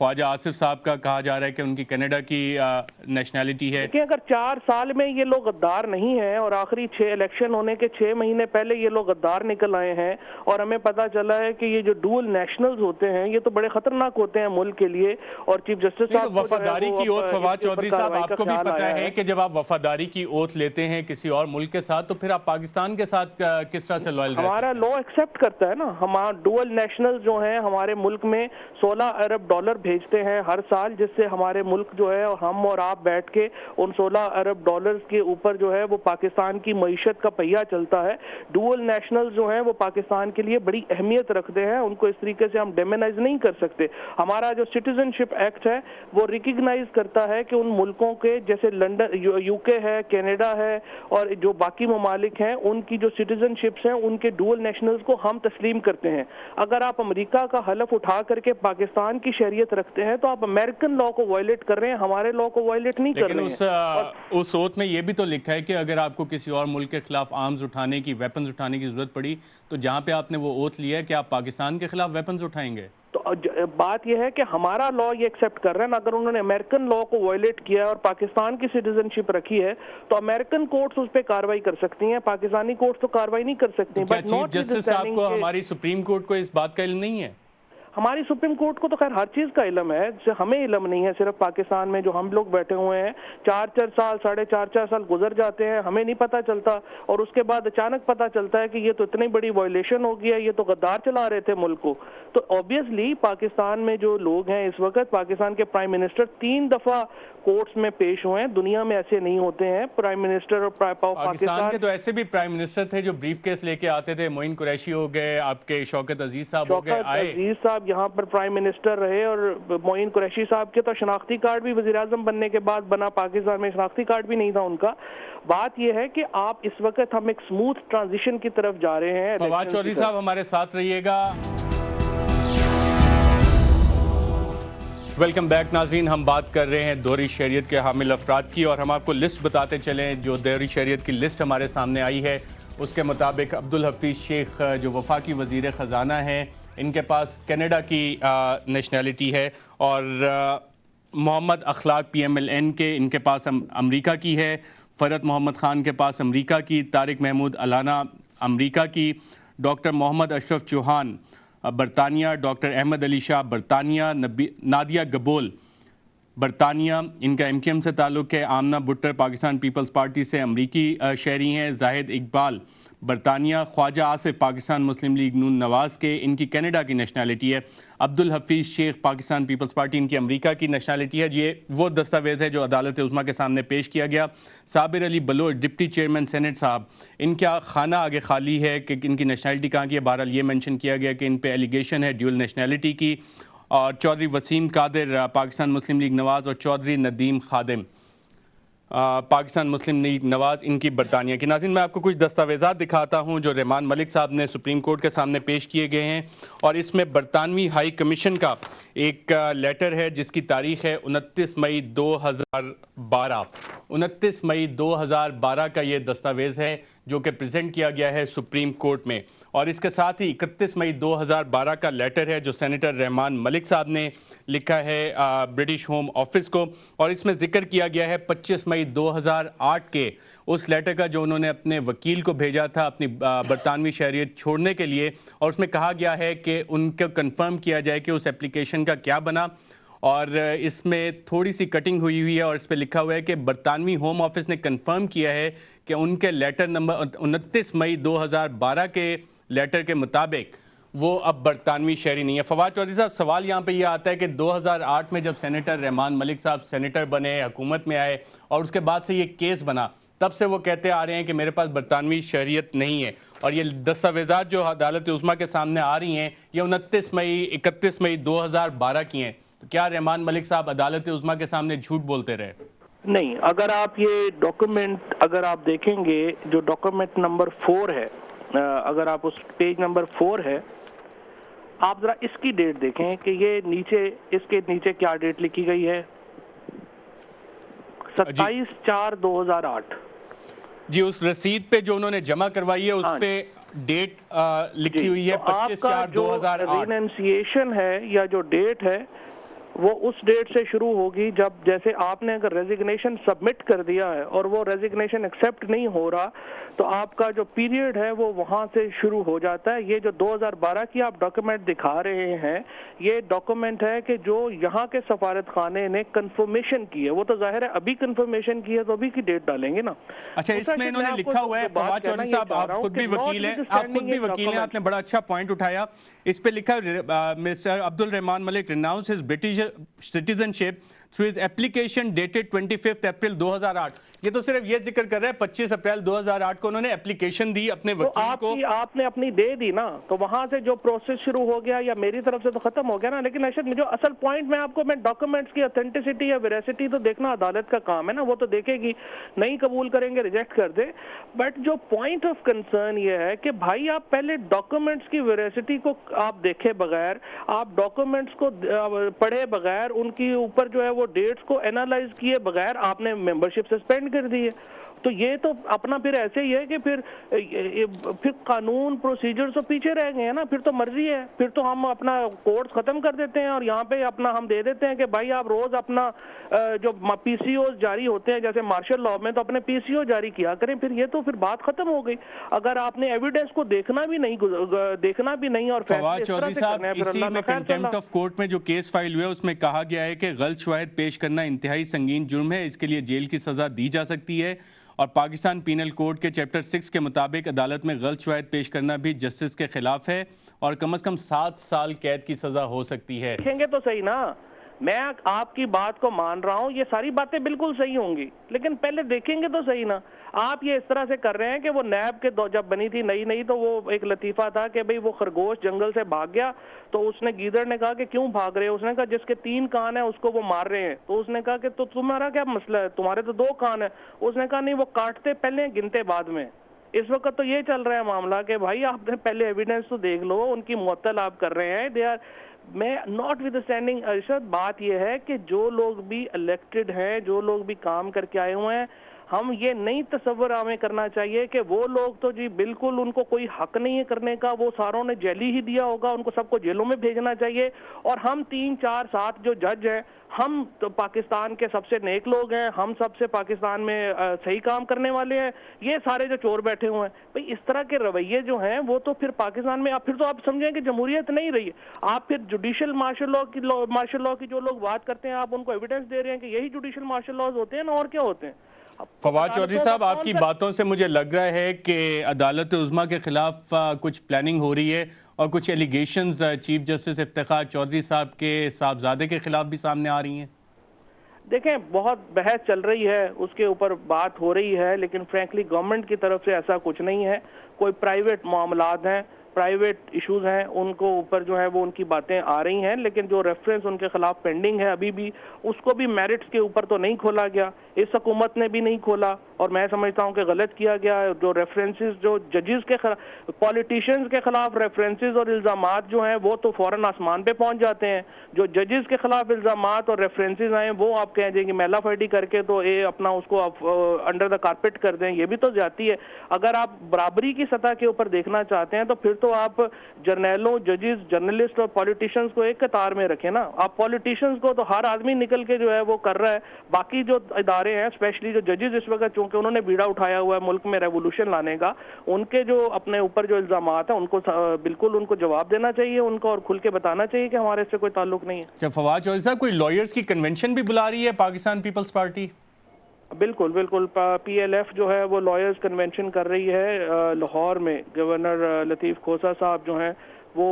خواجہ آصف صاحب کا کہا جا رہا ہے کہ ان کی کینیڈا کی نیشنلٹی ہے. کہ اگر 4 سال میں یہ لوگ غدار نہیں ہیں اور آخری 6 الیکشن ہونے کے 6 مہینے پہلے یہ لوگ غدار نکل آئے ہیں اور ہمیں پتا چلا ہے کہ یہ جو ڈوئل نیشنلز ہوتے ہیں یہ تو بڑے خطرناک ہوتے ہیں ملک کے لیے. اور چیف جسٹس صاحب وفاداری کی اوتھ فواد چودھری صاحب آپ کو بھی پتہ ہے کہ جب آپ وفاداری کی اوتھ لیتے ہیں کسی اور ملک کے ساتھ تو پھر آپ پاکستان کے ساتھ کس طرح سے لوائل رہتے ہیں؟ ہمارا لا ایکسپٹ کرتا ہے نا. ہمارا ڈوئل نیشنل جو ہیں ہمارے ملک میں $16 ارب بھیجتے ہیں ہر سال, جس سے ہمارے ملک جو ہے ہم اور آپ بیٹھ کے ان $16 ارب کے اوپر جو ہے وہ پاکستان کی معیشت کا پہیہ چلتا ہے. ڈوئل نیشنل جو ہیں وہ پاکستان کے لیے بڑی اہمیت رکھتے ہیں, ان کو اس طریقے سے ہم ڈیمونائز نہیں کر سکتے. ہمارا جو سٹیزن شپ ایکٹ ہے وہ ریکگنائز کرتا ہے کہ ان ملکوں کے جیسے لنڈن یو کے ہے, کینیڈا ہے اور جو باقی ممالک ہیں ان کی جو سٹیزن شپس ہیں ان کے ڈوئل نیشنلز کو ہم تسلیم کرتے ہیں. اگر آپ امریکہ کا حلف اٹھا کر کے پاکستان کی شہریت رکھتے ہیں تو آپ امریکن لا کو وائلیٹ کر رہے ہیں, ہمارے لا کو وائلیٹ نہیں کر رہے ہیں. اس اوتھ میں یہ بھی تو لکھا ہے کہ اگر آپ کو کسی اور ملک کے خلاف آرمز اٹھانے کی, ویپنز اٹھانے کی ضرورت پڑی تو جہاں پہ آپ نے وہ اوتھ لیا ہے کہ آپ پاکستان کے خلاف ویپنز اٹھائیں گے. تو بات یہ ہے کہ ہمارا لا یہ ایکسپٹ کر رہے ہیں. اگر انہوں نے امریکن لا کو وائلیٹ کیا اور پاکستان کی سٹیزن شپ رکھی ہے تو امریکن کورٹس اس پہ کاروائی کر سکتی ہیں, پاکستانی کورٹس تو کاروائی نہیں کر سکتی. کیا چیف جسٹس صاحب کو, ہماری سپریم کورٹ کو اس بات کا علم نہیں ہے؟ ہماری سپریم کورٹ کو تو خیر ہر چیز کا علم ہے, ہمیں علم نہیں ہے. صرف پاکستان میں جو ہم لوگ بیٹھے ہوئے ہیں 4 سال 4.5 سال گزر جاتے ہیں, ہمیں نہیں پتا چلتا اور اس کے بعد اچانک پتا چلتا ہے کہ یہ تو اتنی بڑی وائلیشن ہو گیا, یہ تو غدار چلا رہے تھے ملک کو. تو اوبیسلی پاکستان میں جو لوگ ہیں اس وقت, پاکستان کے پرائم منسٹر 3 دفعہ کورٹس میں پیش ہوئے ہیں. دنیا میں ایسے نہیں ہوتے ہیں پرائم منسٹر. اور پاکستان کے تو ایسے بھی پرائم منسٹر تھے جو بریف کیس لے کے آتے تھے, معین قریشی ہو گئے, آپ کے شوکت عزیز صاحب ہو گئے, عزیز صاحب یہاں پر پرائم منسٹر رہے اور معین قریشی صاحب کے تو شناختی کارڈ بھی وزیر اعظم بننے کے بعد بنا, پاکستان میں شناختی کارڈ بھی نہیں تھا ان کا. بات یہ ہے کہ آپ اس وقت ہم ایک سموتھ ٹرانزیشن کی طرف جا رہے ہیں. فواد چودھری صاحب ہمارے ساتھ رہیے گا. ویلکم بیک ناظرین, ہم بات کر رہے ہیں دوہری شہریت کے حامل افراد کی اور ہم آپ کو لسٹ بتاتے چلیں. جو دوہری شہریت کی لسٹ ہمارے سامنے آئی ہے اس کے مطابق عبدالحفیظ شیخ جو وفاقی وزیر خزانہ ہیں, ان کے پاس کینیڈا کی نیشنلٹی ہے, اور محمد اخلاق PMLN کے, ان کے پاس امریکہ کی ہے. فرحت محمد خان کے پاس امریکہ کی, طارق محمود علانہ امریکہ کی, ڈاکٹر محمد اشرف چوہان برطانیہ, ڈاکٹر احمد علی شاہ برطانیہ, نادیہ گبول برطانیہ, ان کا MKM سے تعلق ہے. آمنہ بٹر پاکستان پیپلز پارٹی سے امریکی شہری ہیں. زاہد اقبال برطانیہ. خواجہ آصف پاکستان مسلم لیگ نون نواز کے, ان کی کینیڈا کی نیشنلٹی ہے. عبدالحفیظ شیخ پاکستان پیپلز پارٹی, ان کی امریکہ کی نیشنلٹی ہے. یہ وہ دستاویز ہے جو عدالت عظمیٰ کے سامنے پیش کیا گیا. صابر علی بلوچ ڈپٹی چیئرمین سینٹ صاحب, ان کا خانہ آگے خالی ہے کہ ان کی نیشنلٹی کہاں کی ہے. بہرحال یہ مینشن کیا گیا کہ ان پہ ایلیگیشن ہے ڈیول نیشنلٹی کی. اور چودھری وسیم قادر پاکستان مسلم لیگ نواز, اور چودھری ندیم خادم پاکستان مسلم لیگ نواز, ان کی برطانیہ کی. ناظرین میں آپ کو کچھ دستاویزات دکھاتا ہوں جو رحمان ملک صاحب نے سپریم کورٹ کے سامنے پیش کیے گئے ہیں, اور اس میں برطانوی ہائی کمیشن کا ایک لیٹر ہے جس کی تاریخ ہے 29 مئی 2012. 29 مئی 2012 کا یہ دستاویز ہے جو کہ پریزنٹ کیا گیا ہے سپریم کورٹ میں, اور اس کے ساتھ ہی 31 مئی 2012 کا لیٹر ہے جو سینیٹر رحمان ملک صاحب نے لکھا ہے برٹش ہوم آفس کو, اور اس میں ذکر کیا گیا ہے 25 مئی 2008 کے اس لیٹر کا جو انہوں نے اپنے وکیل کو بھیجا تھا اپنی برطانوی شہریت چھوڑنے کے لیے, اور اس میں کہا گیا ہے کہ ان کو کنفرم کیا جائے کہ اس اپلیکیشن کا کیا بنا. اور اس میں تھوڑی سی کٹنگ ہوئی ہے اور اس پہ لکھا ہوا ہے کہ برطانوی ہوم آفس نے کنفرم کیا ہے کہ ان کے لیٹر نمبر 29 مئی 2012 کے لیٹر کے مطابق وہ اب برطانوی شہری نہیں ہے. فواد چودھری صاحب, سوال یہاں پہ یہ آتا ہے کہ 2008 میں جب سینیٹر رحمان ملک صاحب سینیٹر بنے, حکومت میں آئے, اور اس کے بعد سے یہ کیس بنا, تب سے وہ کہتے آ رہے ہیں کہ میرے پاس برطانوی شہریت نہیں ہے, اور یہ دستاویزات جو عدالت عظمیٰ کے سامنے آ رہی ہیں یہ 29 مئی 31 مئی 2012 کی ہیں. تو کیا رحمان ملک صاحب عدالت عظمیٰ کے سامنے جھوٹ بولتے رہے؟ نہیں, اگر آپ یہ ڈاکومنٹ اگر آپ دیکھیں گے جو ڈاکومنٹ نمبر 4 ہے, اگر آپ اس پیج نمبر 4 ہے, آپ ذرا اس کی ڈیٹ دیکھیں کہ یہ نیچے, اس کے نیچے کیا ڈیٹ لکھی گئی ہے, 27/4/2008. جی, اس رسید پہ جو انہوں نے جمع کروائی ہے اس پہ ڈیٹ لکھی ہوئی ہے 25/4/2008. ریننسیشن ہے یا جو ڈیٹ ہے وہ اس ڈیٹ سے شروع ہوگی جب جیسے آپ نے اگر ریزگنیشن سبمٹ کر دیا ہے اور وہ ریزگنیشن ایکسیپٹ نہیں ہو رہا تو آپ کا جو پیریڈ ہے وہ وہاں سے شروع ہو جاتا ہے. یہ جو 2012 کی آپ ڈاکیومنٹ دکھا رہے ہیں یہ ڈاکیومنٹ ہے کہ جو یہاں کے سفارت خانے نے کنفرمیشن کی ہے. وہ تو ظاہر ہے ابھی کنفرمیشن کی ہے تو ابھی کی ڈیٹ ڈالیں گے نا. اچھا اس میں انہوں نے لکھا ہوا ہے فواد چودھری صاحب آپ خود بھی وکیل ہیں آپ نے بڑا اچھا پوائنٹ اٹھایا. اس پہ لکھا mister Abdur Rahman Malik renounce his British citizenship through his application dated 25 April 2008. یہ تو صرف یہ ذکر کر رہا ہے 25 اپریل 2008 کو انہوں نے اپلیکیشن دی اپنے وکیل کو. آپ نے اپنی دے دی نا تو وہاں سے جو پروسیس شروع ہو گیا یا میری طرف سے تو ختم ہو گیا نا. لیکن ارشد جو اصل پوائنٹ میں آپ کو ڈاکومنٹس کی اتھینٹسٹی یا ویریسٹی تو دیکھنا عدالت کا کام ہے نا. وہ تو دیکھے گی نہیں قبول کریں گے ریجیکٹ کر دے. بٹ جو پوائنٹ آف کنسرن یہ ہے کہ بھائی آپ پہلے ڈاکومنٹس کی ویریسٹی کو آپ دیکھے بغیر آپ ڈاکومنٹس کو پڑھے بغیر ان کی اوپر جو ہے وہ ڈیٹس کو اینالائز کیے بغیر آپ نے ممبرشپ سسپینڈ کر دی ہے. تو یہ تو اپنا پھر ایسے ہی ہے کہ پھر قانون پروسیجر تو پیچھے رہ گئے ہیں نا. پھر تو مرضی ہے پھر تو ہم اپنا کورس ختم کر دیتے ہیں اور یہاں پہ اپنا ہم دے دیتے ہیں کہ بھائی آپ روز اپنا جو پی سی اوز جاری ہوتے ہیں جیسے مارشل لاء میں تو اپنے پی سی او جاری کیا کریں. پھر یہ تو پھر بات ختم ہو گئی. اگر آپ نے ایویڈنس کو دیکھنا بھی نہیں اور فواد چودھری صاحب اسی میں کنٹیمپٹ آف کورٹ میں جو کیس فائل ہوا ہے اس میں کہا گیا ہے کہ غلط شواہد پیش کرنا انتہائی سنگین جرم ہے. اس کے لیے جیل کی سزا دی جا سکتی ہے اور پاکستان پینل کوڈ کے چیپٹر 6 کے مطابق عدالت میں غلط شواہد پیش کرنا بھی جسٹس کے خلاف ہے اور کم از کم 7 سال قید کی سزا ہو سکتی ہے. دیکھیں گے تو صحیح نا. میں آپ کی بات کو مان رہا ہوں یہ ساری باتیں بالکل صحیح ہوں گی لیکن پہلے دیکھیں گے تو صحیح نا. آپ یہ اس طرح سے کر رہے ہیں کہ وہ نیب کے جب بنی تھی نئی تو وہ ایک لطیفہ تھا کہ بھئی وہ خرگوش جنگل سے بھاگ گیا تو اس نے گیدڑ نے کہا کہ کیوں بھاگ رہے ہیں. اس نے کہا جس کے 3 کان ہیں اس کو وہ مار رہے ہیں. تو اس نے کہا کہ تو تمہارا کیا مسئلہ ہے تمہارے تو 2 کان ہیں. اس نے کہا نہیں وہ کاٹتے پہلے گنتے بعد میں. اس وقت تو یہ چل رہا ہے معاملہ کہ بھائی آپ نے پہلے ایویڈنس تو دیکھ لو. ان کی معطل آپ کر رہے ہیں. میں ناٹ ود اسٹینڈنگ ارشد بات یہ ہے کہ جو لوگ بھی الیکٹڈ ہیں جو لوگ بھی کام کر کے آئے ہوئے ہیں ہم یہ نہیں تصور ہمیں کرنا چاہیے کہ وہ لوگ تو جی بالکل ان کو کوئی حق نہیں ہے کرنے کا. وہ ساروں نے جیلی ہی دیا ہوگا ان کو سب کو جیلوں میں بھیجنا چاہیے. اور ہم 3 4 7 جو جج ہیں ہم تو پاکستان کے سب سے نیک لوگ ہیں. ہم سب سے پاکستان میں صحیح کام کرنے والے ہیں. یہ سارے جو چور بیٹھے ہوئے ہیں بھئی اس طرح کے رویے جو ہیں وہ تو پھر پاکستان میں پھر تو آپ سمجھیں کہ جمہوریت نہیں رہی. آپ پھر جوڈیشل مارشل لاء کی جو لوگ بات کرتے ہیں آپ ان کو ایویڈنس دے رہے ہیں کہ یہی جوڈیشل مارشل لاءز ہوتے ہیں نا اور کیا ہوتے ہیں. فواد چودھری صاحب آپ کی باتوں سے مجھے لگ رہا ہے کہ عدالت عظمیٰ کے خلاف کچھ پلاننگ ہو رہی ہے اور کچھ allegations chief justice Iftikhar Chaudhry صاحب کے صاحبزادے کے خلاف بھی سامنے آ رہی ہیں. دیکھیں بہت بحث چل رہی ہے اس کے اوپر بات ہو رہی ہے لیکن فرینکلی گورنمنٹ کی طرف سے ایسا کچھ نہیں ہے. کوئی پرائیویٹ معاملات ہیں پرائیویٹ ایشوز ہیں ان کو اوپر جو ہے وہ ان کی باتیں آ رہی ہیں لیکن جو ریفرنس ان کے خلاف پینڈنگ ہے ابھی بھی اس کو بھی میرٹس کے اوپر تو نہیں کھولا گیا. اس حکومت نے بھی نہیں کھولا اور میں سمجھتا ہوں کہ غلط کیا گیا. جو ریفرنسز جو ججز کے خلاف پولیٹیشنز کے خلاف ریفرنسز اور الزامات جو ہیں وہ تو فوراً آسمان پہ پہنچ جاتے ہیں. جو ججز کے خلاف الزامات اور ریفرنسز آئیں وہ آپ کہہ دیں کہ میلا فائٹی کر کے تو اپنا اس کو انڈر دا کارپیٹ کر دیں. یہ بھی تو زیادتی ہے. اگر آپ برابری کی سطح کے اوپر دیکھنا چاہتے ہیں تو پھر تو آپ جرنیلوں ججز جرنلسٹ اور پولیٹیشنز کو ایک قطار میں رکھیں نا. آپ پولیٹیشنز کو تو ہر آدمی نکل کے جو ہے وہ کر رہا ہے. باقی جو ادارے ہیں اسپیشلی جو ججز اس وقت چونکہ انہوں نے بیڑا اٹھایا ہوا ہے ملک میں ریولوشن لانے کا ان کے جو اپنے اوپر جو الزامات ہیں ان کو بالکل ان کو جواب دینا چاہیے ان کو اور کھل کے بتانا چاہیے کہ ہمارے سے کوئی تعلق نہیں ہے. فواد چودھری صاحب کوئی لائرز کی کنونشن بھی بلا رہی ہے پاکستان پیپلز پارٹی؟ بالکل پی ایل ایف جو ہے وہ لائرز کنونشن کر رہی ہے لاہور میں. گورنر لطیف کھوسہ صاحب جو ہیں وہ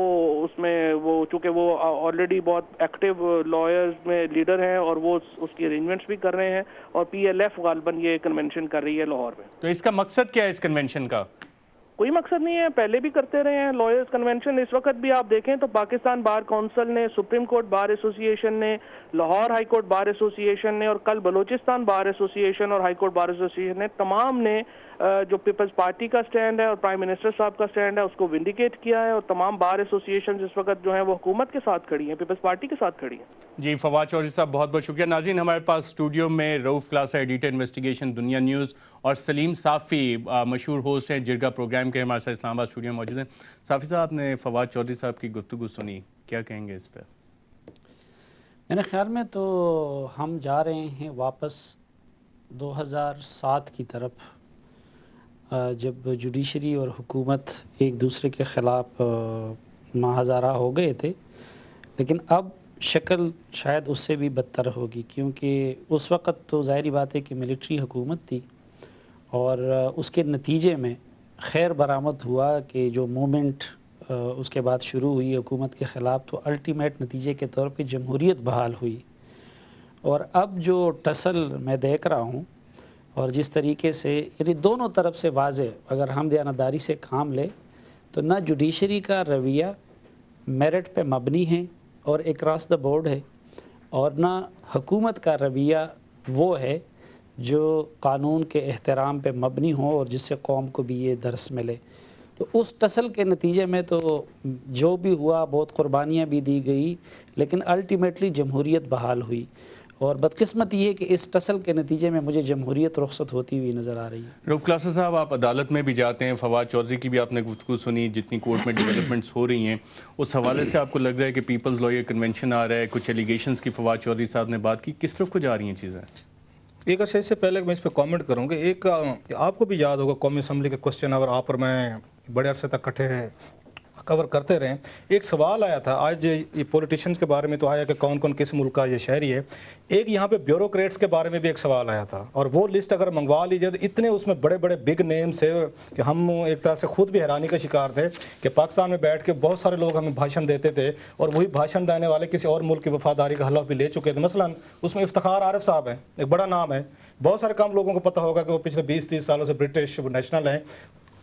اس میں وہ چونکہ وہ آلریڈی بہت ایکٹیو لائرز میں لیڈر ہیں اور وہ اس کی ارینجمنٹس بھی کر رہے ہیں اور پی ایل ایف غالباً یہ کنونشن کر رہی ہے لاہور میں. تو اس کا مقصد کیا ہے اس کنونشن کا؟ کوئی مقصد نہیں ہے. پہلے بھی کرتے رہے ہیں لائرز کنونشن. اس وقت بھی آپ دیکھیں تو پاکستان بار کونسل نے سپریم کورٹ بار ایسوسی ایشن نے لاہور ہائی کورٹ بار ایسوسی ایشن نے اور کل بلوچستان بار ایسوسی ایشن اور ہائی کورٹ بار ایسوسی ایشن نے تمام نے جو پیپلز پارٹی کا سٹینڈ ہے اور پرائم منسٹر صاحب کا سٹینڈ ہے اس کو ونڈیکیٹ کیا ہے اور تمام بار ایسوسی ایشن اس وقت جو ہیں وہ حکومت کے ساتھ کھڑی ہیں پیپلز پارٹی کے ساتھ کھڑی ہیں. جی فواد چودھری صاحب بہت بہت شکریہ. ناظرین ہمارے پاس اسٹوڈیو میں رؤف کلاسا ایڈیٹر انویسٹیگیشن دنیا نیوز اور سلیم صافی مشہور ہوسٹ ہیں جرگا پروگرام کے ہمارے ساتھ اسلام آباد اسٹوڈیو میں موجود ہیں. صافی صاحب نے فواد چودھری صاحب کی گفتگو سنی کیا کہیں گے اس پہ؟ میرے خیال میں تو ہم جا رہے ہیں واپس 2007 کی طرف، جب جوڈیشری اور حکومت ایک دوسرے کے خلاف ماہزارہ ہو گئے تھے، لیکن اب شکل شاید اس سے بھی بدتر ہوگی، کیونکہ اس وقت تو ظاہری بات ہے کہ ملٹری حکومت تھی، اور اس کے نتیجے میں خیر برآمد ہوا کہ جو موومنٹ اس کے بعد شروع ہوئی حکومت کے خلاف، تو الٹیمیٹ نتیجے کے طور پہ جمہوریت بحال ہوئی۔ اور اب جو ٹسل میں دیکھ رہا ہوں، اور جس طریقے سے یعنی دونوں طرف سے واضح، اگر ہم دیانتداری سے کام لیں تو نہ جوڈیشری کا رویہ میرٹ پہ مبنی ہے اور اکراس دا بورڈ ہے، اور نہ حکومت کا رویہ وہ ہے جو قانون کے احترام پہ مبنی ہو اور جس سے قوم کو بھی یہ درس ملے۔ تو اس ٹسل کے نتیجے میں تو جو بھی ہوا، بہت قربانیاں بھی دی گئی، لیکن الٹیمیٹلی جمہوریت بحال ہوئی، اور بدقسمت یہ ہے کہ اس ٹسل کے نتیجے میں مجھے جمہوریت رخصت ہوتی ہوئی نظر آ رہی ہے۔ رؤف کلاسا صاحب، آپ عدالت میں بھی جاتے ہیں، فواد چودھری کی بھی آپ نے گفتگو سنی، جتنی کورٹ میں ڈیولپمنٹس ہو رہی ہیں اس حوالے سے آپ کو لگ رہا ہے کہ پیپلز لائر کنونشن آ رہا ہے، کچھ ایلیگیشنز کی فواد چودھری صاحب نے بات کی، کس طرف کو جا رہی ہیں چیزیں؟ ایک اچھا، اس سے پہلے میں اس پہ کامنٹ کروں گا، ایک آپ کو بھی یاد ہوگا قومی اسمبلی کے کوسچن اور آپ اور میں بڑے عرصے تک کٹھے کور کرتے رہے، ایک سوال آیا تھا، آج یہ پولیٹیشنز کے بارے میں تو آیا کہ کون کون کس ملک کا یہ شہری ہے، ایک یہاں پہ بیوروکریٹس کے بارے میں بھی ایک سوال آیا تھا، اور وہ لسٹ اگر منگوا لی جائے تو اتنے اس میں بڑے بڑے بگ نیمز ہے کہ ہم ایک طرح سے خود بھی حیرانی کا شکار تھے کہ پاکستان میں بیٹھ کے بہت سارے لوگ ہمیں بھاشن دیتے تھے، اور وہی بھاشن دینے والے کسی اور ملک کی وفاداری کا حلف بھی لے چکے تھے۔ مثلا اس میں افتخار عارف صاحب ہیں، ایک بڑا نام ہے، بہت سارے کم لوگوں کو پتہ ہوگا کہ وہ پچھلے 20-30 سالوں سے برٹش نیشنل ہیں،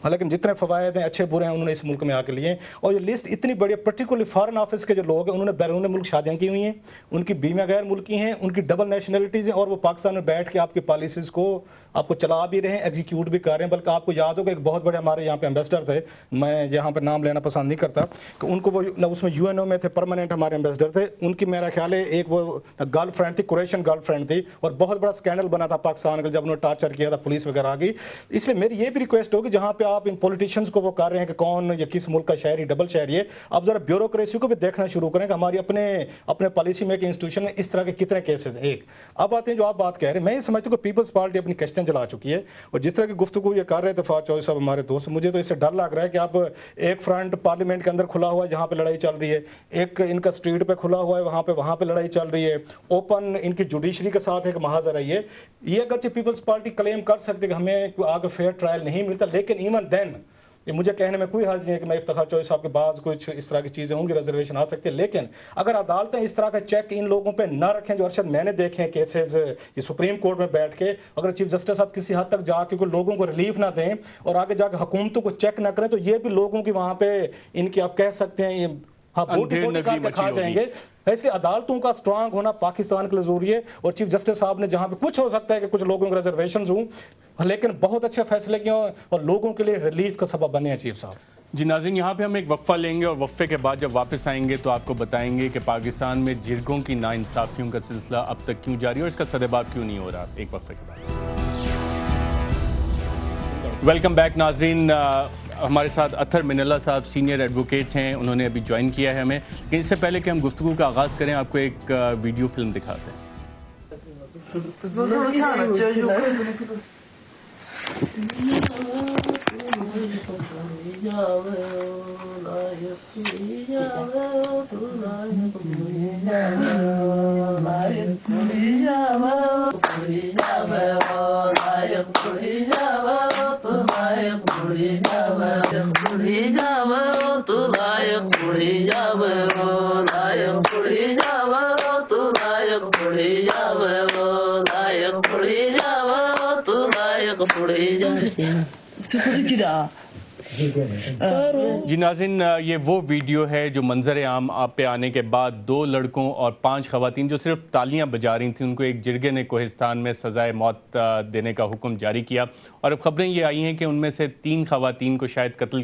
لیکن جتنے فوائد ہیں اچھے برے ہیں انہوں نے اس ملک میں آ کے لیے، اور یہ لسٹ اتنی بڑی ہے، پرٹیکولرلی فارن آفس کے جو لوگ ہیں انہوں نے بیرون ملک شادیاں کی ہوئی ہیں، ان کی بیویاں غیر ملکی ہیں، ان کی ڈبل نیشنلٹیز ہیں، اور وہ پاکستان میں بیٹھ کے آپ کی پالیسیز کو آپ کو چلا بھی رہے ہیں، ایگزیکیوٹ بھی کر رہے ہیں۔ بلکہ آپ کو یاد ہوگا ایک بہت بڑے ہمارے یہاں پہ ایمبیسڈر تھے، میں یہاں پہ نام لینا پسند نہیں کرتا، کہ ان کو وہ اس میں یو این او میں تھے، پرماننٹ ہمارے ایمبیسڈر تھے، ان کی میرا خیال ہے ایک وہ گرل فرینڈ تھی، کرویشین گرل فرینڈ تھی، اور بہت بڑا اسکینڈل بنا تھا پاکستان کا جب انہوں نے ٹارچر کیا تھا، پولیس وغیرہ آ گئی۔ اس لیے میری یہ بھی ریکویسٹ ہوگی جہاں پہ آپ ان پولیٹیشنز کو وہ کر رہے ہیں کہ کون یا کس ملک کا شہری ڈبل شہری ہے، اب ذرا بیوروکریسی کو بھی دیکھنا شروع کریں کہ ہماری اپنے پالیسی میکنگ انسٹیٹیوشن میں اس طرح کے کتنے کیسز ہیں۔ ایک اب آتے ہیں جو آپ بات کہہ رہے ہیں، میں یہ سمجھتا ہوں کہ پیپلز پارٹی اپنی کشتیں جلا چکی ہے، اور جس طرح کی گفتگو یہ کر رہے تھے فواد چودھری صاحب ہمارے دوست، مجھے تو اس سے ڈر لگ رہا ہے کہ اب ایک فرنٹ پارلیمنٹ کے اندر کھلا ہوا ہے جہاں پہ لڑائی چل رہی ہے، ایک ان کا اسٹریٹ پہ کھلا ہوا ہے وہاں پہ لڑائی چل رہی ہے، اوپن ان کی جوڈیشری کے ساتھ ایک محاذ رہی ہے۔ یہ اگرچہ پیپلز پارٹی کلیم کر سکتے کہ ہمیں آگے فیئر ٹرائل نہیں ملتا، لیکن ایون دین یہ مجھے کہنے میں کوئی حرج نہیں ہے کہ میں افتخار چودھری صاحب کے بعد کچھ اس طرح کی چیزیں ہوں گی، ریزرویشن آ سکتی ہے، لیکن اگر عدالتیں اس طرح کا چیک ان لوگوں پہ نہ رکھیں جو ارشد میں نے دیکھے ہیں کیسز یہ سپریم کورٹ میں بیٹھ کے، اگر چیف جسٹس صاحب کسی حد تک جا کے کوئی لوگوں کو ریلیف نہ دیں اور آگے جا کے حکومتوں کو چیک نہ کریں، تو یہ بھی لوگوں کی وہاں پہ ان کی آپ کہہ سکتے ہیں یہ بوٹی کاٹ کے کھا جائیں گے۔ اس لیے عدالتوں کا اسٹرانگ ہونا پاکستان کے لیے ضروری ہے، اور چیف جسٹس صاحب نے جہاں پہ کچھ ہو سکتا ہے کہ کچھ لوگوں کے ریزرویشنز ہوں، لیکن بہت اچھے فیصلے کیے اور لوگوں کے لیے ریلیف کا سبب بنے ہیں چیف صاحب۔ جی ناظرین، یہاں پہ ہم ایک وقفہ لیں گے، اور وقفے کے بعد جب واپس آئیں گے تو آپ کو بتائیں گے کہ پاکستان میں جرگوں کی ناانصافیوں کا سلسلہ اب تک کیوں جاری ہے اور اس کا سدباب کیوں نہیں ہو رہا۔ ایک وقفے کے بعد ویلکم بیک ناظرین، ہمارے ساتھ اطہر من اللہ صاحب سینئر ایڈوکیٹ ہیں، انہوں نے ابھی جوائن کیا ہے ہمیں، لیکن اس سے پہلے کہ ہم گفتگو کا آغاز کریں آپ کو ایک ویڈیو فلم دکھاتے ہیں۔ جی ناظرین، یہ وہ ویڈیو ہے جو منظر عام آپ پہ آنے کے بعد 2 لڑکوں اور 5 خواتین جو صرف تالیاں بجا رہی تھیں، ان کو ایک جرگے نے کوہستان میں سزائے موت دینے کا حکم جاری کیا، اور اب خبریں یہ آئی ہیں کہ ان میں سے 3 خواتین کو شاید قتل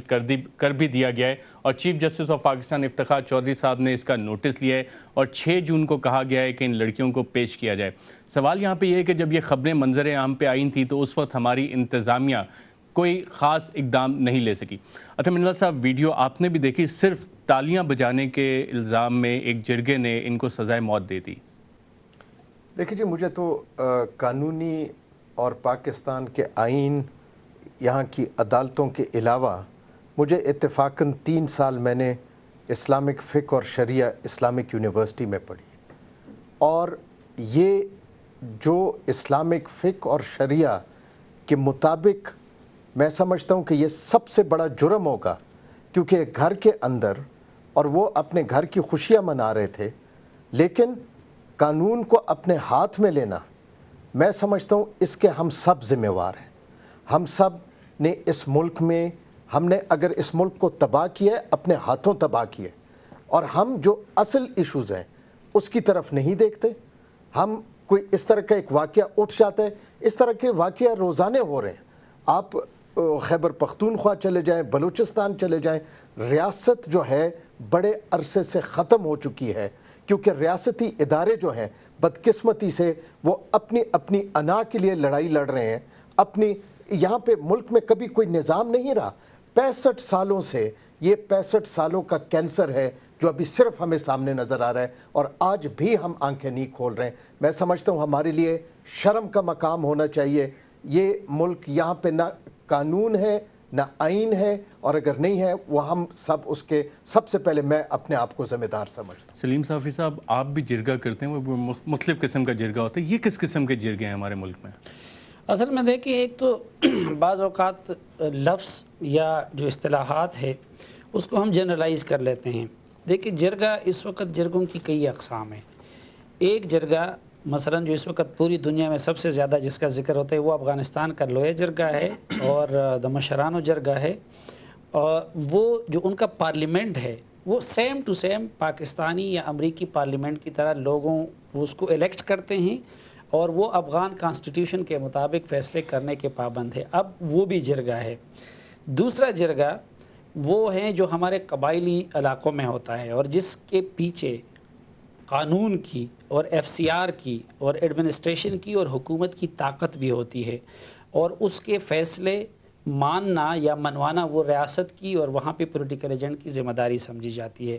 کر بھی دیا گیا ہے، اور chief justice of Pakistan Iftikhar Chaudhry صاحب نے اس کا نوٹس لیا ہے، اور 6 جون کو کہا گیا ہے کہ ان لڑکیوں کو پیش کیا جائے۔ سوال یہاں پہ یہ ہے کہ جب یہ خبریں منظر عام پہ آئی تھیں تو اس وقت ہماری انتظامیہ کوئی خاص اقدام نہیں لے سکی۔ اطہر من اللہ صاحب، ویڈیو آپ نے بھی دیکھی، صرف تالیاں بجانے کے الزام میں ایک جرگے نے ان کو سزائے موت دے دی۔ دیکھیے جی، مجھے تو قانونی اور پاکستان کے آئین، یہاں کی عدالتوں کے علاوہ مجھے اتفاقاً 3 سال میں نے اسلامک فقہ اور شریعہ اسلامک یونیورسٹی میں پڑھی، اور یہ جو اسلامک فقہ اور شریعہ کے مطابق میں سمجھتا ہوں کہ یہ سب سے بڑا جرم ہوگا، کیونکہ گھر کے اندر، اور وہ اپنے گھر کی خوشیاں منا رہے تھے، لیکن قانون کو اپنے ہاتھ میں لینا، میں سمجھتا ہوں اس کے ہم سب ذمہ وار ہیں۔ ہم سب نے اس ملک میں، ہم نے اگر اس ملک کو تباہ کیا ہے، اپنے ہاتھوں تباہ کیے، اور ہم جو اصل ایشوز ہیں اس کی طرف نہیں دیکھتے۔ ہم کوئی اس طرح کا ایک واقعہ اٹھ جاتا ہے، اس طرح کے واقعہ روزانے ہو رہے ہیں۔ آپ خیبر پختونخوا چلے جائیں، بلوچستان چلے جائیں، ریاست جو ہے بڑے عرصے سے ختم ہو چکی ہے، کیونکہ ریاستی ادارے جو ہیں بدقسمتی سے وہ اپنی انا کے لیے لڑائی لڑ رہے ہیں۔ یہاں پہ ملک میں کبھی کوئی نظام نہیں رہا۔ 65 سالوں سے، یہ 65 سالوں کا کینسر ہے جو ابھی صرف ہمیں سامنے نظر آ رہا ہے، اور آج بھی ہم آنکھیں نہیں کھول رہے ہیں۔ میں سمجھتا ہوں ہمارے لیے شرم کا مقام ہونا چاہیے۔ یہ ملک، یہاں پہ نہ قانون ہے نہ آئین ہے، اور اگر نہیں ہے وہ ہم سب اس کے سب سے پہلے میں اپنے آپ کو ذمہ دار سمجھتا ہوں۔ سلیم صافی صاحب، آپ بھی جرگہ کرتے ہیں، وہ مختلف قسم کا جرگہ ہوتا ہے، یہ کس قسم کے جرگے ہیں ہمارے ملک میں؟ اصل میں دیکھیں، ایک تو بعض اوقات لفظ یا جو اصطلاحات ہے اس کو ہم جنرلائز کر لیتے ہیں۔ دیکھیں، جرگہ اس وقت جرگوں کی کئی اقسام ہیں۔ ایک جرگہ مثلا جو اس وقت پوری دنیا میں سب سے زیادہ جس کا ذکر ہوتا ہے وہ افغانستان کا لویا جرگہ ہے، اور دمشقرانو جرگہ ہے، اور وہ جو ان کا پارلیمنٹ ہے وہ سیم ٹو سیم پاکستانی یا امریکی پارلیمنٹ کی طرح لوگوں اس کو الیکٹ کرتے ہیں، اور وہ افغان کانسٹیٹیوشن کے مطابق فیصلے کرنے کے پابند ہے۔ اب وہ بھی جرگہ ہے۔ دوسرا جرگہ وہ ہیں جو ہمارے قبائلی علاقوں میں ہوتا ہے، اور جس کے پیچھے قانون کی اور ایف سی آر کی اور ایڈمنسٹریشن کی اور حکومت کی طاقت بھی ہوتی ہے، اور اس کے فیصلے ماننا یا منوانا وہ ریاست کی اور وہاں پہ پولیٹیکل ایجنٹ کی ذمہ داری سمجھی جاتی ہے۔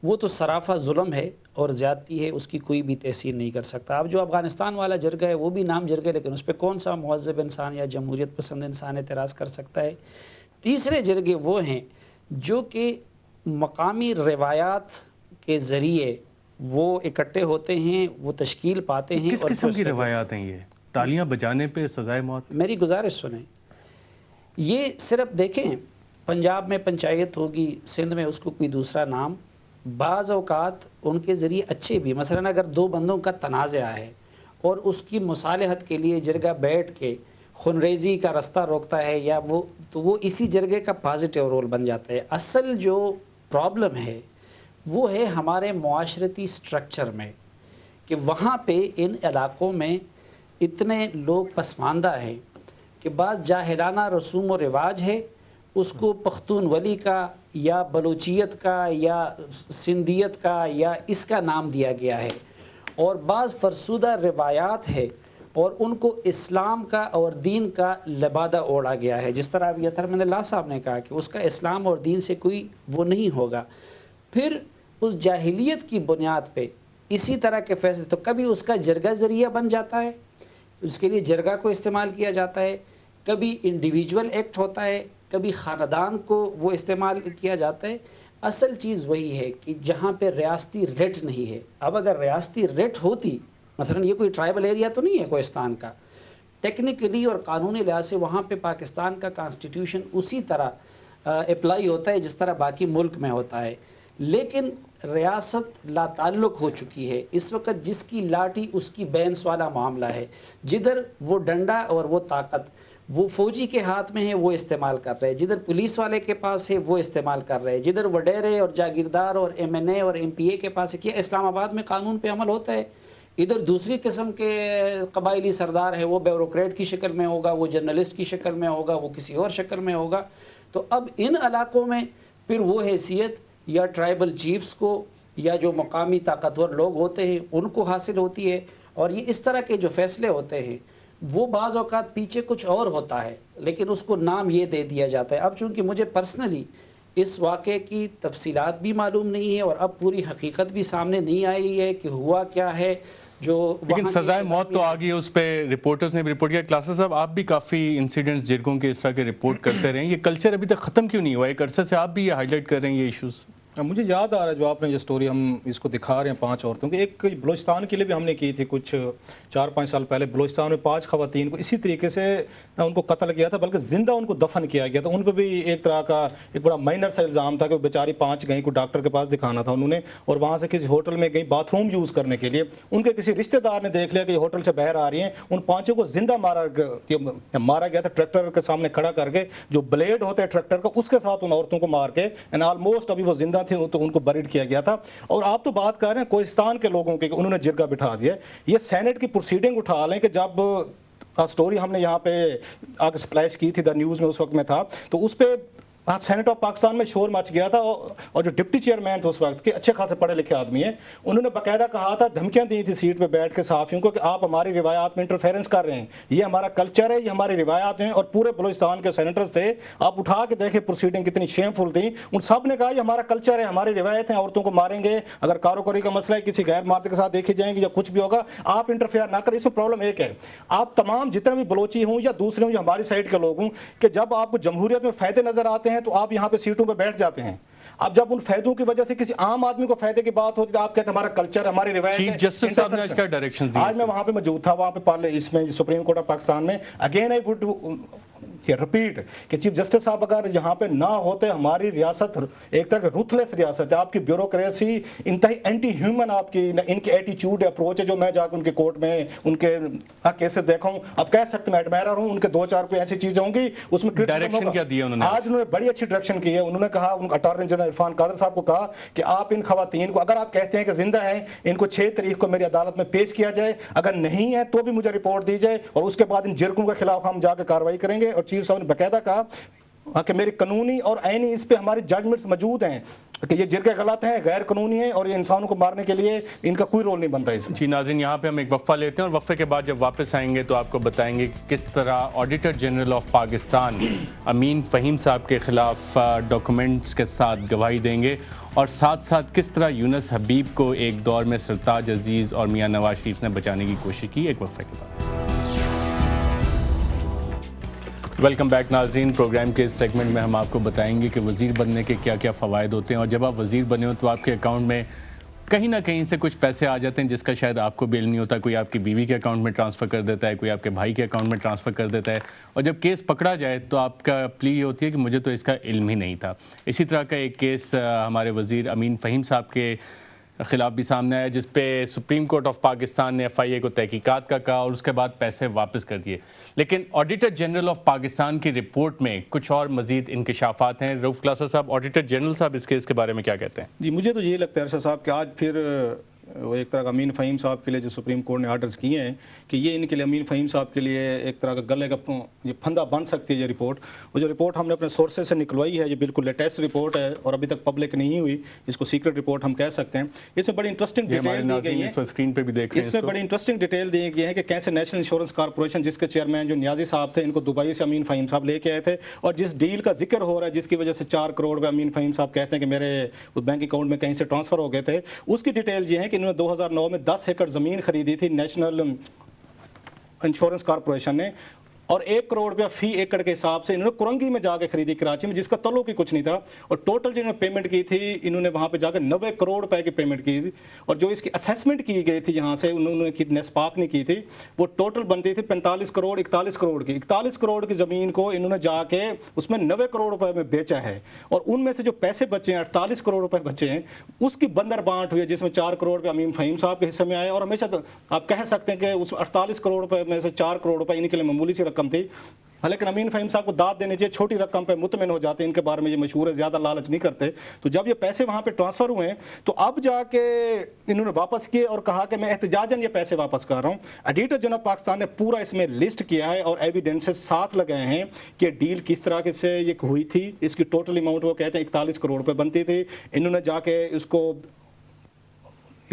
وہ تو سرافہ ظلم ہے اور زیادتی ہے، اس کی کوئی بھی تحسین نہیں کر سکتا۔ اب جو افغانستان والا جرگہ ہے وہ بھی نام جرگہ ہے، لیکن اس پہ کون سا مہذب انسان یا جمہوریت پسند انسان اعتراض کر سکتا ہے؟ تیسرے جرگے وہ ہیں جو کہ مقامی روایات کے ذریعے وہ اکٹھے ہوتے ہیں، وہ تشکیل پاتے ہیں۔ کس قسم کی روایات ہیں یہ؟ تالیاں بجانے پہ سزائے موت؟ میری گزارش سنیں، یہ صرف دیکھیں پنجاب میں پنچایت ہوگی، سندھ میں اس کو کوئی دوسرا نام، بعض اوقات ان کے ذریعے اچھے بھی، مثلا اگر دو بندوں کا تنازع ہے اور اس کی مصالحت کے لیے جرگہ بیٹھ کے خنریزی کا رستہ روکتا ہے، یا تو وہ اسی جرگے کا پازیٹیو رول بن جاتا ہے۔ اصل جو پرابلم ہے وہ ہے ہمارے معاشرتی سٹرکچر میں، کہ وہاں پہ ان علاقوں میں اتنے لوگ پسماندہ ہیں کہ بعض جاہلانہ رسوم و رواج ہے، اس کو پختون ولی کا یا بلوچیت کا یا سندھیت کا یا اس کا نام دیا گیا ہے، اور بعض فرسودہ روایات ہے اور ان کو اسلام کا اور دین کا لبادہ اوڑھا گیا ہے۔ جس طرح ابھی اطہر من اللہ صاحب نے کہا کہ اس کا اسلام اور دین سے کوئی وہ نہیں ہوگا، پھر اس جاہلیت کی بنیاد پہ اسی طرح کے فیصلے، تو کبھی اس کا جرگہ ذریعہ بن جاتا ہے، اس کے لیے جرگہ کو استعمال کیا جاتا ہے، کبھی انڈیویجول ایکٹ ہوتا ہے، کبھی خاندان کو وہ استعمال کیا جاتا ہے۔ اصل چیز وہی ہے کہ جہاں پہ ریاستی ریٹ نہیں ہے۔ اب اگر ریاستی ریٹ ہوتی، مثلا یہ کوئی ٹرائبل ایریا تو نہیں ہے کوہستان کا، ٹیکنیکلی اور قانونی لحاظ سے وہاں پہ پاکستان کا کانسٹیٹیوشن اسی طرح اپلائی ہوتا ہے جس طرح باقی ملک میں ہوتا ہے، لیکن ریاست لا تعلق ہو چکی ہے اس وقت، جس کی لاٹھی اس کی بینس والا معاملہ ہے، جدھر وہ ڈنڈا اور وہ طاقت وہ فوجی کے ہاتھ میں ہے وہ استعمال کر رہے، جدھر پولیس والے کے پاس ہے وہ استعمال کر رہے، جدھر وڈیرے اور جاگیردار اور ایم این اے اور ایم پی اے کے پاس ہے۔ کیا اسلام آباد میں قانون پہ عمل ہوتا ہے؟ ادھر دوسری قسم کے قبائلی سردار ہے، وہ بیوروکریٹ کی شکل میں ہوگا، وہ جرنلسٹ کی شکل میں ہوگا، وہ کسی اور شکل میں ہوگا۔ تو اب ان علاقوں میں پھر وہ حیثیت یا ٹرائبل چیفز کو یا جو مقامی طاقتور لوگ ہوتے ہیں ان کو حاصل ہوتی ہے، اور یہ اس طرح کے جو فیصلے ہوتے ہیں وہ بعض اوقات پیچھے کچھ اور ہوتا ہے، لیکن اس کو نام یہ دے دیا جاتا ہے۔ اب چونکہ مجھے پرسنلی اس واقعے کی تفصیلات بھی معلوم نہیں ہے اور اب پوری حقیقت بھی سامنے نہیں آئی ہے کہ ہوا کیا ہے، جو لیکن وہاں کی سزائے موت تو آ گئی ہے، اس پہ رپورٹرز نے بھی رپورٹ کیا. کلاسر صاحب، آپ بھی کافی انسیڈنٹس جرگوں کے اس طرح کے رپورٹ کرتے رہے ہیں، یہ کلچر ابھی تک ختم کیوں نہیں ہوا؟ ایک عرصے سے آپ بھی یہ ہائی لائٹ کر رہے ہیں یہ ایشوز. مجھے یاد آ رہا ہے جو آپ نے یہ سٹوری ہم اس کو دکھا رہے ہیں 5 عورتوں کی، ایک بلوچستان کے لیے بھی ہم نے کی تھی کچھ 4-5 سال پہلے. بلوچستان میں 5 خواتین کو اسی طریقے سے نہ ان کو قتل کیا تھا بلکہ زندہ ان کو دفن کیا گیا تھا. ان پہ بھی ایک طرح کا ایک بڑا مائنر سا الزام تھا کہ وہ بیچاری 5 گئیں کو ڈاکٹر کے پاس دکھانا تھا انہوں نے، اور وہاں سے کسی ہوٹل میں گئی باتھ روم یوز کرنے کے لیے. ان کے کسی رشتہ دار نے دیکھ لیا کہ یہ ہوٹل سے باہر آ رہی ہیں، ان 5 کو زندہ مارا گیا تھا ٹریکٹر کے سامنے کھڑا کر کے. جو بلیڈ ہوتا ہے ٹریکٹر کا اس کے ساتھ ان عورتوں کو مار کے، اینڈ آلموسٹ ابھی وہ زندہ تھے تو ان کو بریڈ کیا گیا تھا. اور آپ تو بات کر رہے ہیں کوہستان کے لوگوں کی کہ انہوں نے جرگہ بٹھا دیا. یہ سینٹ کی پروسیڈنگ اٹھا لیں کہ جب سٹوری ہم نے یہاں پہ آگے سپلیش کی تھی دا نیوز میں اس وقت میں تھا، تو اس پہ سینٹ آف پاکستان میں شور مچ گیا تھا. اور جو ڈپٹی چیئرمین تھے اس وقت کے اچھے خاصے پڑھے لکھے آدمی ہیں، انہوں نے باقاعدہ کہا تھا، دھمکیاں دی تھی سیٹ پہ بیٹھ کے صحافیوں کو کہ آپ ہماری روایات میں انٹرفیرنس کر رہے ہیں، یہ ہمارا کلچر ہے، یہ ہماری روایات ہیں. اور پورے بلوچستان کے سینیٹرز تھے، آپ اٹھا کے دیکھیں پروسیڈنگ کتنی شیم فل تھی. ان سب نے کہا یہ ہمارا کلچر ہے، ہماری روایت ہیں، عورتوں کو ماریں گے، اگر کاروکاری کا مسئلہ ہے کسی غیر مرد کے ساتھ دیکھی جائیں گی یا کچھ بھی ہوگا، آپ انٹرفیئر نہ کریں. اس میں پرابلم ایک ہے، آپ تمام جتنے بھی بلوچی ہوں یا دوسرے ہوں یا ہماری سائڈ کے لوگ ہوں، کہ جب آپ کو جمہوریت میں فائدے نظر آتے ہیں تو آپ یہاں پہ سیٹوں پہ بیٹھ جاتے ہیں. اب جب ان فائدوں کی وجہ سے کسی عام آدمی کو فائدے کی بات ہوتی ہے تو آپ کہتے ہیں ہمارا کلچر، ہماری روایت. چیف جسٹس صاحب نے آج کیا ڈائریکشن دی؟ آج میں وہاں پہ موجود تھا، وہاں پہ اس میں سپریم کورٹ آف پاکستان میں. اگین آئی وڈ رپیٹ کہ چیف جسٹس صاحب اگر یہاں پہ نہ ہوتے، ہماری ریاست ایک طرح کی رuthless ریاست ہے. آپ کی بیوروکریسی انتہائی اینٹی ہیومن، آپ کی ان کی ایٹیچیوڈ اپروچ ہے. جو میں جا کے ان کے کورٹ میں ان کے کیسز دیکھا ہوں، اب کہہ سکتے میں ایڈمائرر ہوں، ان کے 2-4 کوئی ایسی چیزیں ہوں گی اس میں ڈائریکشن کیا دیا انہوں نے؟ آج انہوں نے بڑی اچھی ڈائریکشن کی ہے. انہوں نے کہا، اٹارنی جنرل عرفان قادر صاحب کو کہا کہ آپ ان خواتین کو، اگر آپ کہتے ہیں کہ زندہ ہیں، ان کو 6 تاریخ کو میری عدالت میں پیش کیا جائے، اگر نہیں ہے تو بھی مجھے رپورٹ دی جائے، اور اس کے بعد ان جرگوں کے خلاف ہم جا کے کارروائی کریں گے. اور چیف صاحب نے باقاعدہ کہا کہ میری قانونی اور عینی اس پہ ہماری ججمنٹس موجود ہیں کہ یہ جرگے غلط ہیں، غیر قانونی ہیں، اور یہ انسانوں کو مارنے کے لیے ان کا کوئی رول نہیں بنتا اس میں. جی ناظرین، یہاں پہ ہم ایک وقفہ لیتے ہیں اور وقفے کے بعد جب واپس آئیں گے تو آپ کو بتائیں گے کہ کس طرح آڈیٹر جنرل آف پاکستان امین فہیم صاحب کے خلاف ڈاکومنٹس کے ساتھ گواہی دیں گے، اور ساتھ ساتھ کس طرح یونس حبیب کو ایک دور میں سرتاج عزیز اور میاں نواز شریف نے بچانے کی کوشش کی. ایک وقفے کے بعد ویلکم بیک ناظرین. پروگرام کے اس سیگمنٹ میں ہم آپ کو بتائیں گے کہ وزیر بننے کے کیا کیا فوائد ہوتے ہیں، اور جب آپ وزیر بنے ہو تو آپ کے اکاؤنٹ میں کہیں نہ کہیں سے کچھ پیسے آ جاتے ہیں جس کا شاید آپ کو بھی علم نہیں ہوتا. کوئی آپ کی بیوی کے اکاؤنٹ میں ٹرانسفر کر دیتا ہے، کوئی آپ کے بھائی کے اکاؤنٹ میں ٹرانسفر کر دیتا ہے، اور جب کیس پکڑا جائے تو آپ کا پلی یہ ہوتی ہے کہ مجھے تو اس کا علم ہی نہیں تھا. اسی طرح کا ایک کیس ہمارے وزیر امین فہیم صاحب کے خلاف بھی سامنے آیا، جس پہ سپریم کورٹ آف پاکستان نے FIA کو تحقیقات کا کہا اور اس کے بعد پیسے واپس کر دیے. لیکن آڈیٹر جنرل آف پاکستان کی رپورٹ میں کچھ اور مزید انکشافات ہیں. رؤف کلاسر صاحب، آڈیٹر جنرل صاحب اس کیس کے بارے میں کیا کہتے ہیں؟ جی، مجھے تو یہ لگتا ہے ارشد صاحب کہ آج پھر وہ ایک طرح کا امین فہیم صاحب کے لیے جو سپریم کورٹ نے آرڈرز کیے ہیں کہ یہ ان کے لیے امین فہیم صاحب کے لیے ایک طرح کا گلے کا یہ پھندا بن سکتی ہے یہ رپورٹ. وہ جو رپورٹ ہم نے اپنے سورسز سے نکلوائی ہے، یہ بالکل لیٹسٹ رپورٹ ہے اور ابھی تک پبلک نہیں ہوئی، اس کو سیکرٹ رپورٹ ہم کہہ سکتے ہیں. اس میں بڑی انٹرسٹنگ ڈیٹیل دی گئی ہے، اسکرین پہ بھی دیکھ رہے ہیں. اس میں بڑی انٹرسٹنگ ڈیٹیل دی گئی ہے کہ کیسے نیشنل انشورنس کارپوریشن جس کے چیئرمین جو نیازی صاحب تھے، ان کو دبئی سے امین فہیم صاحب لے کے آئے تھے، اور جس ڈیل کا ذکر ہو رہا ہے جس کی وجہ سے 4 کروڑ روپے امین فہیم صاحب کہتے ہیں کہ میرے بینک اکاؤنٹ میں کہیں سے ٹرانسفر ہو گئے تھے. اس کی ڈیٹیل یہ ہے کہ انہوں نے 2009 میں 10 ایکڑ زمین خریدی تھی نیشنل انشورنس کارپوریشن نے، اور 1 کروڑ روپیہ فی ایکڑ کے حساب سے انہوں نے کرنگی میں جا کے خریدی کراچی میں، جس کا تعلق ہی کچھ نہیں تھا. اور ٹوٹل جنہوں نے پیمنٹ کی تھی، انہوں نے وہاں پہ جا کے 90 کروڑ روپے کی پیمنٹ کی تھی. اور جو اس کی اسیسمنٹ کی گئی تھی یہاں سے انہوں نے نیسپاک نے کی تھی، وہ ٹوٹل بنتی تھی 45 کروڑ 41 کروڑ کی. 41 کروڑ کی زمین کو انہوں نے جا کے اس میں 90 کروڑ روپے میں بیچا ہے، اور ان میں سے جو پیسے بچے ہیں 48 کروڑ روپے بچے ہیں، اس کی بندر بانٹ ہوئی ہے جس میں 4 کروڑ روپے امین فہیم صاحب کے حصے میں آئے. اور ہمیشہ آپ کہہ سکتے ہیں کہ اس 48 کروڑ روپے میں سے 4 کروڑ روپے ان کے لیے معمولی سی رقم تھی، لیکن امین فہیم صاحب کو داد دینے چاہیے، چھوٹی رقم پہ مطمئن ہو جاتے ہیں، ان کے بارے میں یہ مشہور ہے، زیادہ لالچ نہیں کرتے. تو جب یہ پیسے وہاں پہ ٹرانسفر ہوئے ہیں تو اب جا کے انہوں نے واپس کیے اور کہا کہ میں احتجاجاً یہ پیسے واپس کر رہا ہوں. آڈیٹر جنرل پاکستان نے پورا اس میں لسٹ کیا ہے اور ایویڈنسز ساتھ لگائے ہیں کہ ڈیل کس طرح سے یہ ہوئی تھی. اس کی ٹوٹل اماؤنٹ وہ کہتے ہیں 41 کروڑ روپے بنتی تھی. انہوں نے جا کے اس کو